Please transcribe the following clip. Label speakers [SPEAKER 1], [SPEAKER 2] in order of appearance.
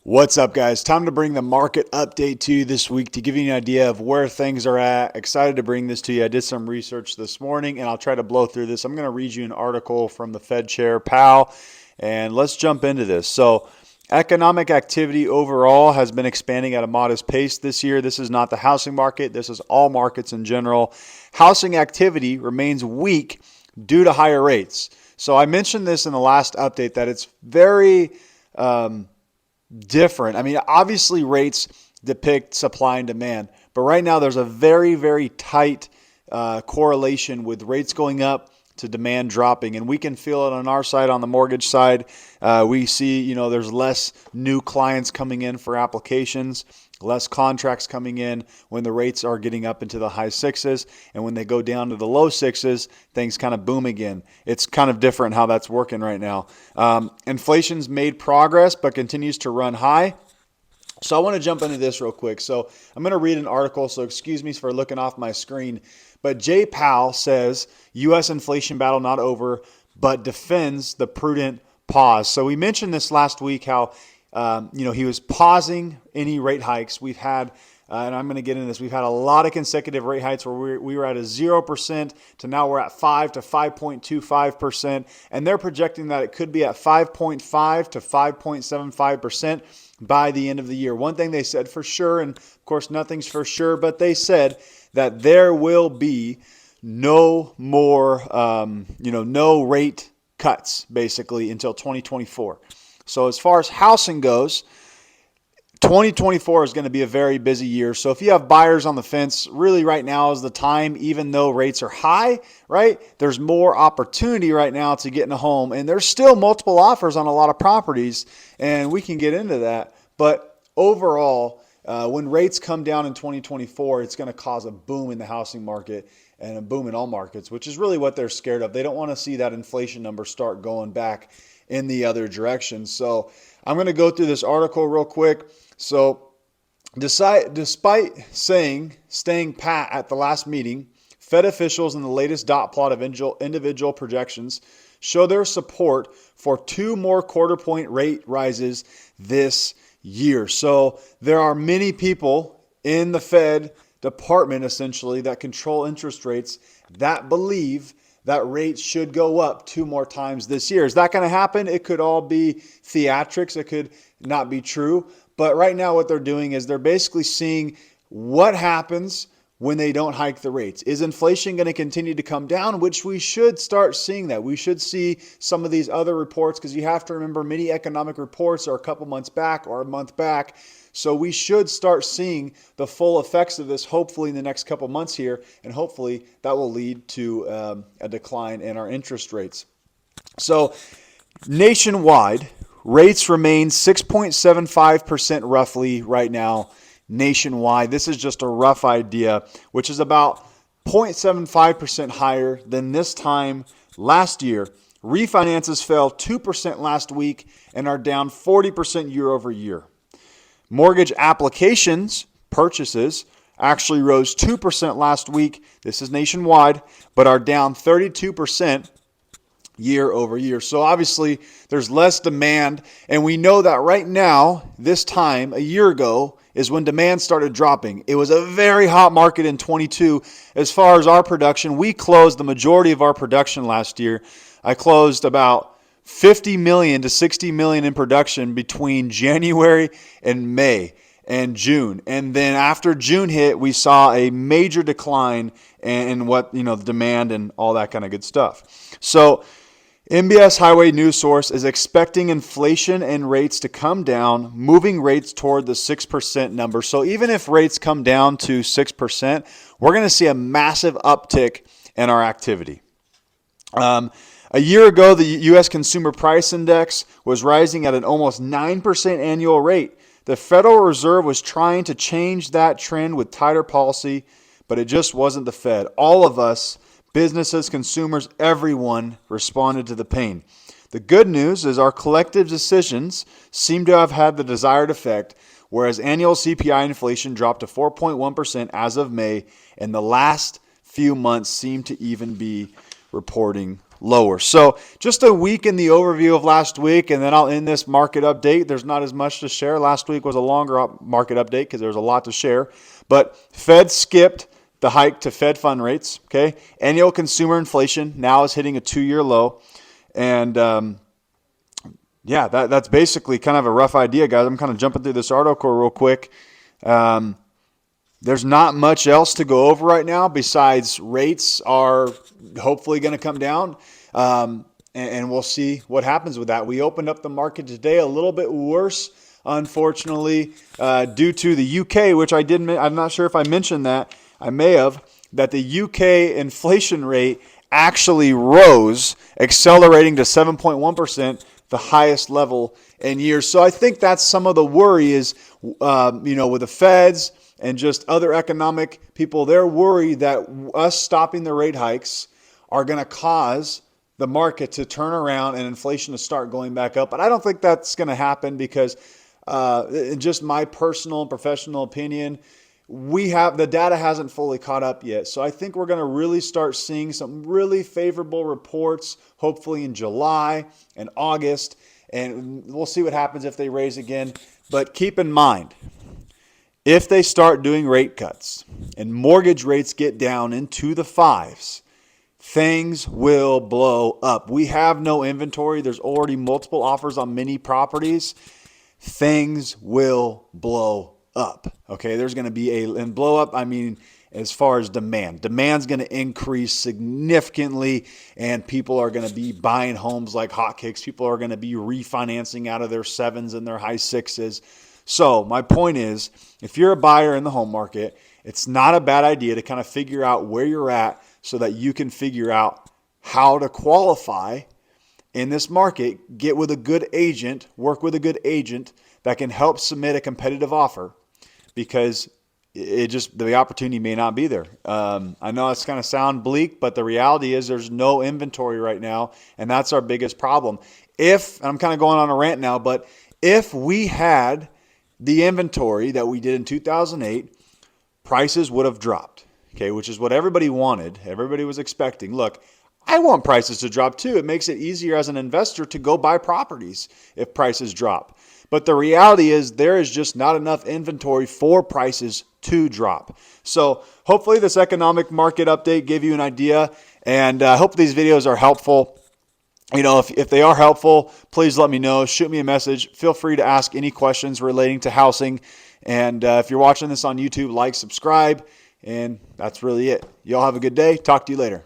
[SPEAKER 1] What's up, guys? Time to bring the market update to you this week to give you an idea of where things are at. Excited to bring this to you. I did some research this morning and I'll try to blow through this. I'm going to read you an article from the Fed Chair Powell, and let's jump into this. So, economic activity overall has been expanding at a modest pace this year. This is not the housing market, this is all markets in general. Housing activity remains weak due to higher rates. So, I mentioned this in the last update that it's very different. I mean, obviously rates depict supply and demand, but right now there's a very, very tight correlation with rates going up to demand dropping, and we can feel it on our side, on the mortgage side. We see, there's less new clients coming in for applications, less contracts coming in when the rates are getting up into the high sixes, and when they go down to the low sixes, things kind of boom again. It's kind of different how that's working right now. Inflation's made progress but continues to run high. So I want to jump into this real quick. So I'm going to read an article, so excuse me for looking off my screen. But Jay Powell says U.S. inflation battle not over, but defends the prudent pause. So we mentioned this last week how he was pausing any rate hikes. We've had, and I'm going to get into this, we've had a lot of consecutive rate hikes where we were at a 0% to now we're at 5 to 5.25%. And they're projecting that it could be at 5.5 to 5.75% by the end of the year. One thing they said for sure, and of course nothing's for sure, but they said that there will be no more, no rate cuts basically until 2024. So as far as housing goes, 2024 is going to be a very busy year. So if you have buyers on the fence, really right now is the time, even though rates are high, right? There's more opportunity right now to get in a home, and there's still multiple offers on a lot of properties, and we can get into that. But overall, when rates come down in 2024, it's going to cause a boom in the housing market and a boom in all markets, which is really what they're scared of. They don't want to see that inflation number start going back in the other direction. So I'm going to go through this article real quick. So despite staying pat at the last meeting, Fed officials in the latest dot plot of individual projections show their support for 2 more quarter point rate rises this year. So there are many people in the Fed department essentially that control interest rates that believe that rates should go up 2 more times this year. Is that going to happen? It could all be theatrics. It could not be true. But right now what they're doing is they're basically seeing what happens when they don't hike the rates. Is inflation going to continue to come down? Which we should start seeing that. We should see some of these other reports, because you have to remember many economic reports are a couple months back or a month back. So we should start seeing the full effects of this hopefully in the next couple months here, and hopefully that will lead to a decline in our interest rates. So nationwide, rates remain 6.75% roughly right now nationwide. This is just a rough idea, which is about 0.75% higher than this time last year. Refinances fell 2% last week and are down 40% year over year. Mortgage applications, purchases, actually rose 2% last week. This is nationwide, but are down 32% year over year. So obviously there's less demand, and we know that right now, this time a year ago, is when demand started dropping. It was a very hot market in 22. As far as our production, we closed the majority of our production last year. I closed about 50 million to 60 million in production between January and May and June. And then after June hit, we saw a major decline in the demand and all that kind of good stuff. So MBS Highway News Source is expecting inflation and rates to come down, moving rates toward the 6% number. So even if rates come down to 6%, we're going to see a massive uptick in our activity. A year ago, the U.S. Consumer Price Index was rising at an almost 9% annual rate. The Federal Reserve was trying to change that trend with tighter policy, but it just wasn't the Fed. All of us, businesses, consumers, everyone responded to the pain. The good news is our collective decisions seem to have had the desired effect, whereas annual CPI inflation dropped to 4.1% as of May, and the last few months seem to even be reporting lower. So just a week in the overview of last week, and then I'll end this market update. There's not as much to share. Last week was a longer market update because there was a lot to share. But Fed skipped the hike to Fed fund rates. Okay, annual consumer inflation now is hitting a 2-year low, and yeah, that's basically kind of a rough idea, guys. I'm kind of jumping through this article real quick. There's not much else to go over right now besides rates are hopefully going to come down, and we'll see what happens with that. We opened up the market today a little bit worse, unfortunately, due to the UK, which I didn't. I'm not sure if I mentioned that. I may have. That the UK inflation rate actually rose, accelerating to 7.1%, the highest level in years. So I think that's some of the worry is, with the Feds and just other economic people, they're worried that us stopping the rate hikes are going to cause the market to turn around and inflation to start going back up. But I don't think that's going to happen because, in just my personal and professional opinion, the data hasn't fully caught up yet. So I think we're going to really start seeing some really favorable reports, hopefully in July and August. And we'll see what happens if they raise again. But keep in mind, if they start doing rate cuts and mortgage rates get down into the 5s, things will blow up. We have no inventory. There's already multiple offers on many properties. Things will blow up. Okay, there's going to be and blow up, I mean, as far as demand's going to increase significantly, and people are going to be buying homes like hotcakes. People are going to be refinancing out of their 7s and their high 6s. So my point is, if you're a buyer in the home market, it's not a bad idea to kind of figure out where you're at so that you can figure out how to qualify in this market, get with a good agent, work with a good agent that can help submit a competitive offer, because the opportunity may not be there. I know it's going to sound bleak, but the reality is there's no inventory right now, and that's our biggest problem. I'm kind of going on a rant now, but if we had the inventory that we did in 2008, prices would have dropped, okay, which is what everybody wanted. Everybody was expecting. Look, I want prices to drop too. It makes it easier as an investor to go buy properties if prices drop. But the reality is there is just not enough inventory for prices to drop. So hopefully this economic market update gave you an idea, and I hope these videos are helpful. If they are helpful, please let me know. Shoot me a message. Feel free to ask any questions relating to housing. And if you're watching this on YouTube, like, subscribe, and that's really it. Y'all have a good day. Talk to you later.